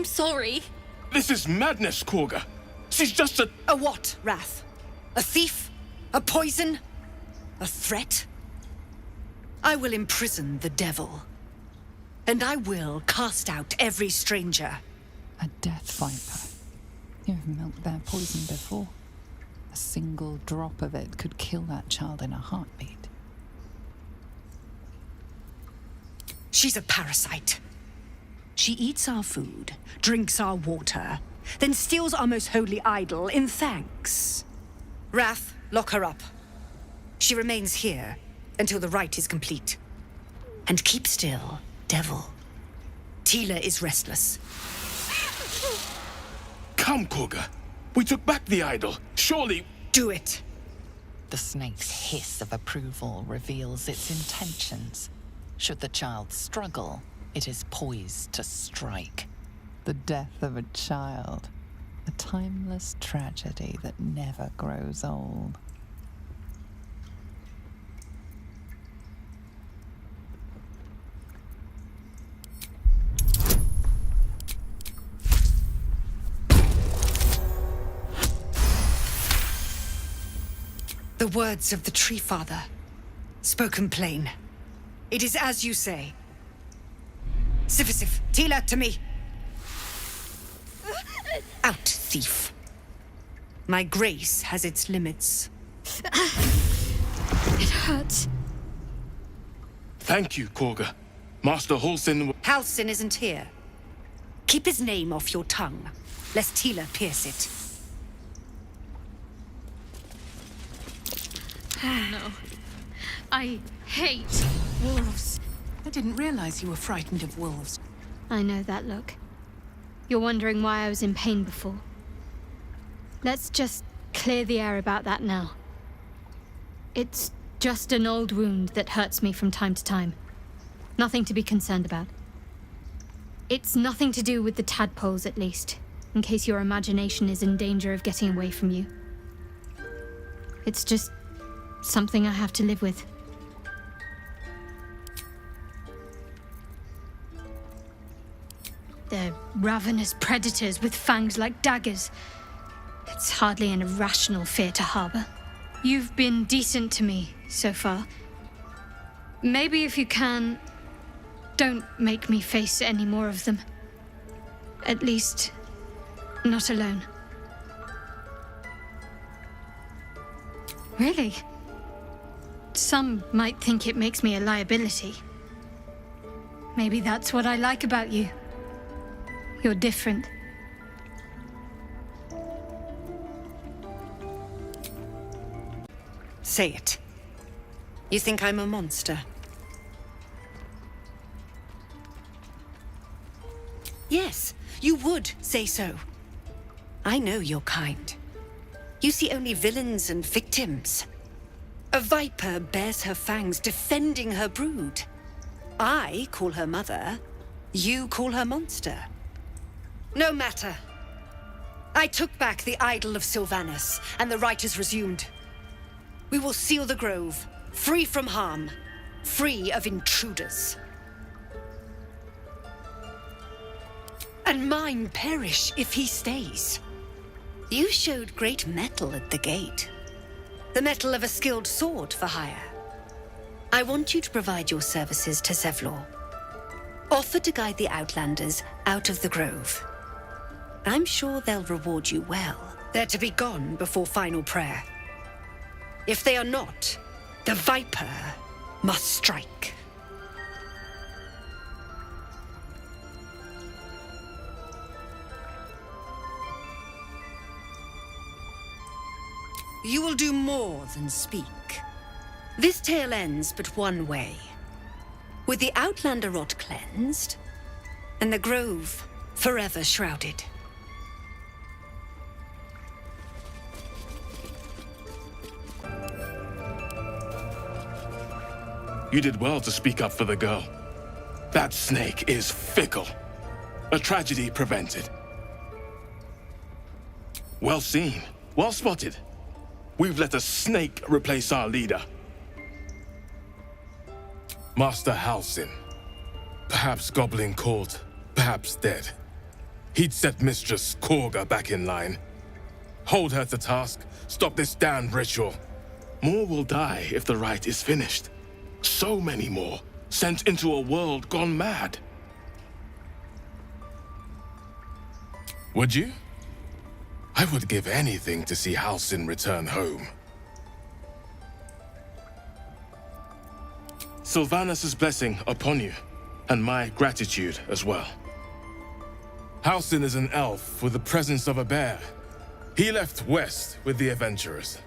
I'm sorry. This is madness, Kagha. She's just a... A what, Wrath? A thief? A poison? A threat? I will imprison the devil. And I will cast out every stranger. A death viper. You've milked their poison before. A single drop of it could kill that child in a heartbeat. She's a parasite. She eats our food, drinks our water, then steals our most holy idol in thanks. Wrath, lock her up. She remains here until the rite is complete. And keep still, devil. Tila is restless. Come, Kagha. We took back the idol. Surely... Do it. The snake's hiss of approval reveals its intentions. Should the child struggle, it is poised to strike. The death of a child. A timeless tragedy that never grows old. The words of the Tree Father, spoken plain. It is as you say. Sifisif, Tila, to me. Out, thief. My grace has its limits. It hurts. Thank you, Kagha. Master Halsin... Halsin isn't here. Keep his name off your tongue, lest Tila pierce it. Oh no. I hate wolves. I didn't realize you were frightened of wolves. I know that look. You're wondering why I was in pain before. Let's just clear the air about that now. It's just an old wound that hurts me from time to time. Nothing to be concerned about. It's nothing to do with the tadpoles, at least, in case your imagination is in danger of getting away from you. It's just something I have to live with. They're ravenous predators with fangs like daggers. It's hardly an irrational fear to harbor. You've been decent to me so far. Maybe if you can, don't make me face any more of them. At least, not alone. Really? Some might think it makes me a liability. Maybe that's what I like about you. You're different. Say it. You think I'm a monster? Yes, you would say so. I know your kind. You see only villains and victims. A viper bears her fangs defending her brood. I call her mother. You call her monster. No matter. I took back the idol of Sylvanas, and the rite is resumed. We will seal the grove, free from harm, free of intruders. And mine perish if he stays. You showed great mettle at the gate. The mettle of a skilled sword for hire. I want you to provide your services to Zevlor. Offer to guide the Outlanders out of the grove. I'm sure they'll reward you well. They're to be gone before final prayer. If they are not, the Viper must strike. You will do more than speak. This tale ends but one way. With the Outlander rot cleansed, and the grove forever shrouded. You did well to speak up for the girl. That snake is fickle. A tragedy prevented. Well seen. Well spotted. We've let a snake replace our leader. Master Halsin. Perhaps goblin caught, perhaps dead. he'd set Mistress Korga back in line. Hold her to task, stop this damned ritual. More will die if the rite is finished. So many more, sent into a world gone mad. Would you? I would give anything to see Halsin return home. Sylvanus' blessing upon you, and my gratitude as well. Halsin is an elf with the presence of a bear. He left west with the adventurers.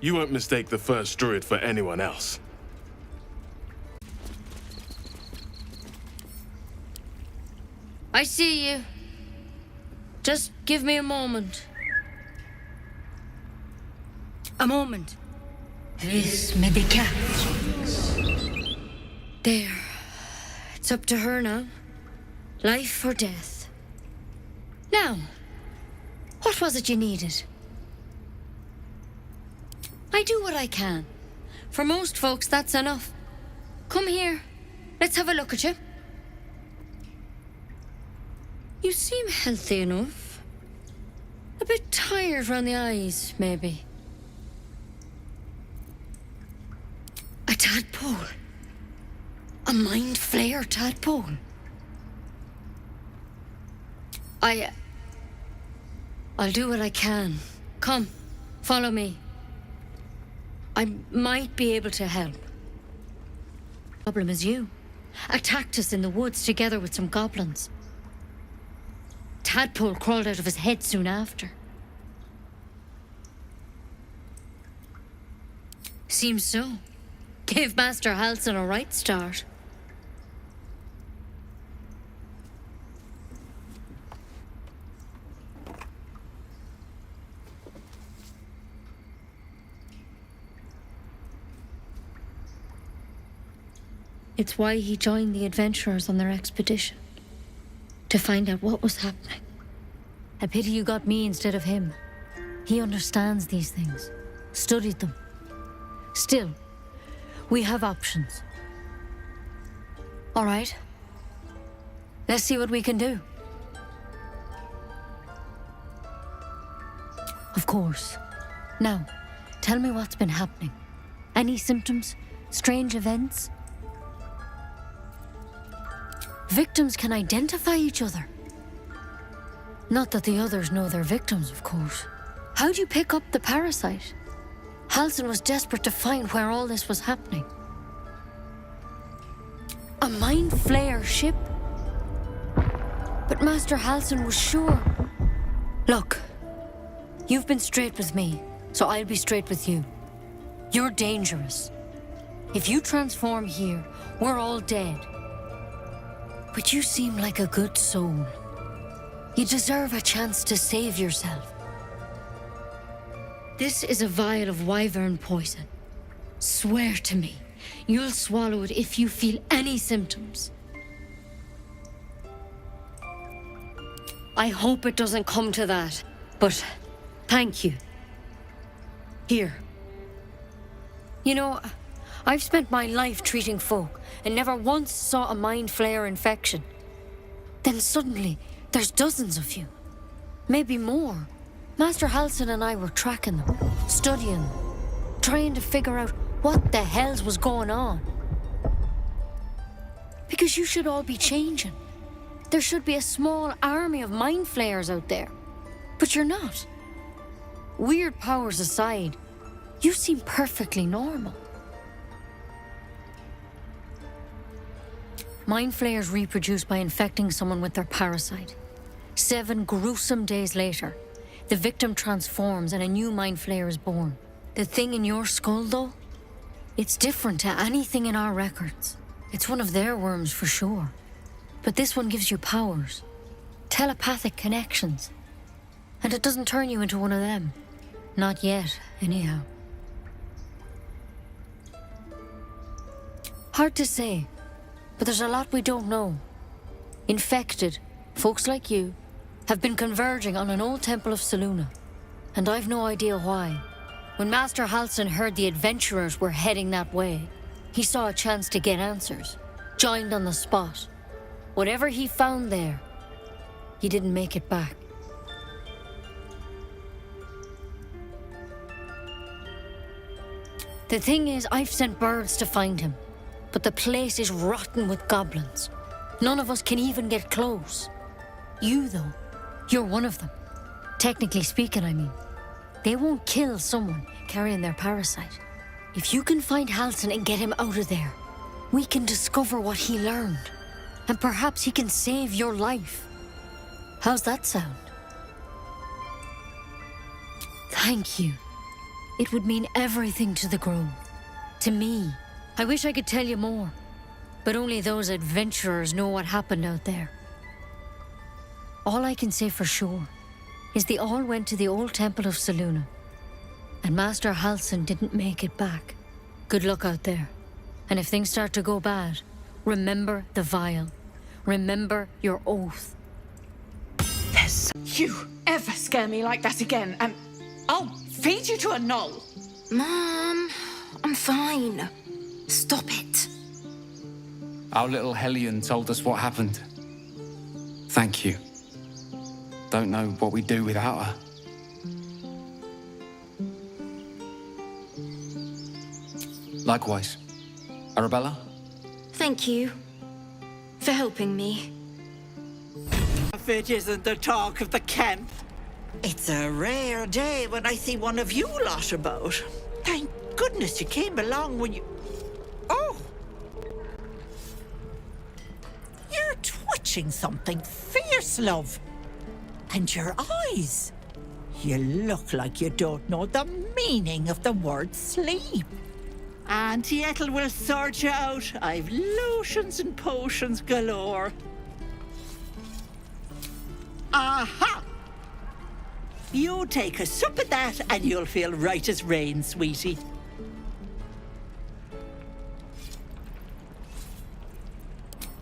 You won't mistake the first druid for anyone else. I see you. Just give me a moment. A moment. This may be cat. There. It's up to her now. Life or death. Now, what was it you needed? I do what I can. For most folks, that's enough. Come here. Let's have a look at you. You seem healthy enough. A bit tired round the eyes, maybe. A tadpole. A mind flayer tadpole. I'll do what I can. Come, follow me. I might be able to help. Problem is you. Attacked us in the woods together with some goblins. Tadpole crawled out of his head soon after. Seems so. Gave Master Halsin a right start. It's why he joined the adventurers on their expedition. To find out what was happening. A pity you got me instead of him. He understands these things. Studied them. Still, we have options. All right. Let's see what we can do. Of course. Now, tell me what's been happening. Any symptoms? Strange events? Victims can identify each other. Not that the others know they're victims, of course. How'd you pick up the parasite? Halsin was desperate to find where all this was happening. A mind flayer ship? But Master Halsin was sure. Look, you've been straight with me, so I'll be straight with you. You're dangerous. If you transform here, we're all dead. But you seem like a good soul. You deserve a chance to save yourself. This is a vial of wyvern poison. Swear to me, you'll swallow it if you feel any symptoms. I hope it doesn't come to that, but thank you. Here. You know, I've spent my life treating folk and never once saw a mind flayer infection. Then suddenly, there's dozens of you. Maybe more. Master Halsin and I were tracking them, studying them, trying to figure out what the hells was going on. Because you should all be changing. There should be a small army of mind flayers out there. But you're not. Weird powers aside, you seem perfectly normal. Mind flayers reproduce by infecting someone with their parasite. 7 gruesome days later, the victim transforms and a new mind flayer is born. The thing in your skull, though, it's different to anything in our records. It's one of their worms for sure. But this one gives you powers. Telepathic connections. And it doesn't turn you into one of them. Not yet, anyhow. Hard to say. But there's a lot we don't know. Infected, folks like you, have been converging on an old temple of Selûne. And I've no idea why. When Master Halsin heard the adventurers were heading that way, he saw a chance to get answers. Joined on the spot. Whatever he found there, he didn't make it back. The thing is, I've sent birds to find him, but the place is rotten with goblins. None of us can even get close. You, though, you're one of them. Technically speaking, I mean. They won't kill someone carrying their parasite. If you can find Halsin and get him out of there, we can discover what he learned. And perhaps he can save your life. How's that sound? Thank you. It would mean everything to the Grove. To me. I wish I could tell you more. But only those adventurers know what happened out there. All I can say for sure is they all went to the old temple of Selûne. And Master Halsin didn't make it back. Good luck out there. And if things start to go bad, remember the vial. Remember your oath. You ever scare me like that again, and I'll feed you to a knoll. Mom, I'm fine. Stop it. Our little Hellion told us what happened. Thank you. Don't know what we'd do without her. Likewise. Arabella? Thank you for helping me. If it isn't the talk of the camp. It's a rare day when I see one of you lot about. Thank goodness you came along when you... Oh! You're twitching something fierce, love. And your eyes. You look like you don't know the meaning of the word sleep. Auntie Ethel will sort you out. I've lotions and potions galore. Aha! You take a sup of that and you'll feel right as rain, sweetie.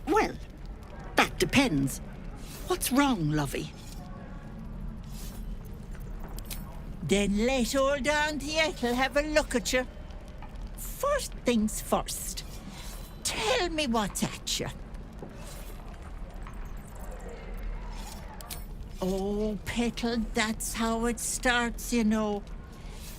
Well, that depends. What's wrong, lovey? Then let old Auntie Ethel have a look at you. First things first. Tell me what's at you. Oh, Petal, that's how it starts, you know.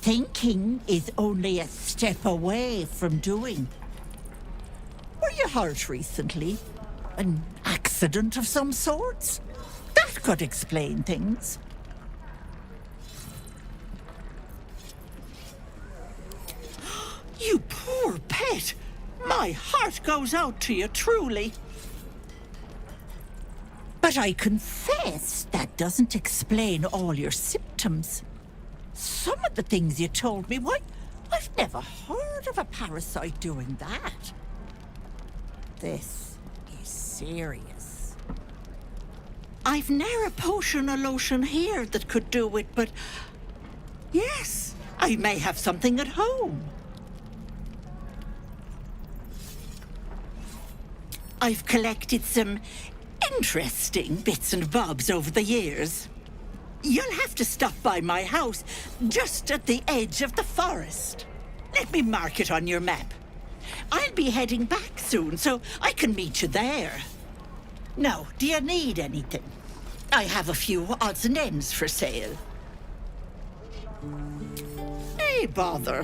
Thinking is only a step away from doing. Were you hurt recently? An accident of some sorts? That could explain things. You poor pet! My heart goes out to you, truly. But I confess that doesn't explain all your symptoms. Some of the things you told me, why, I've never heard of a parasite doing that. This is serious. I've ne'er a potion or lotion here that could do it, but yes, I may have something at home. I've collected some interesting bits and bobs over the years. You'll have to stop by my house, just at the edge of the forest. Let me mark it on your map. I'll be heading back soon, so I can meet you there. Now, do you need anything? I have a few odds and ends for sale. Hey, bother.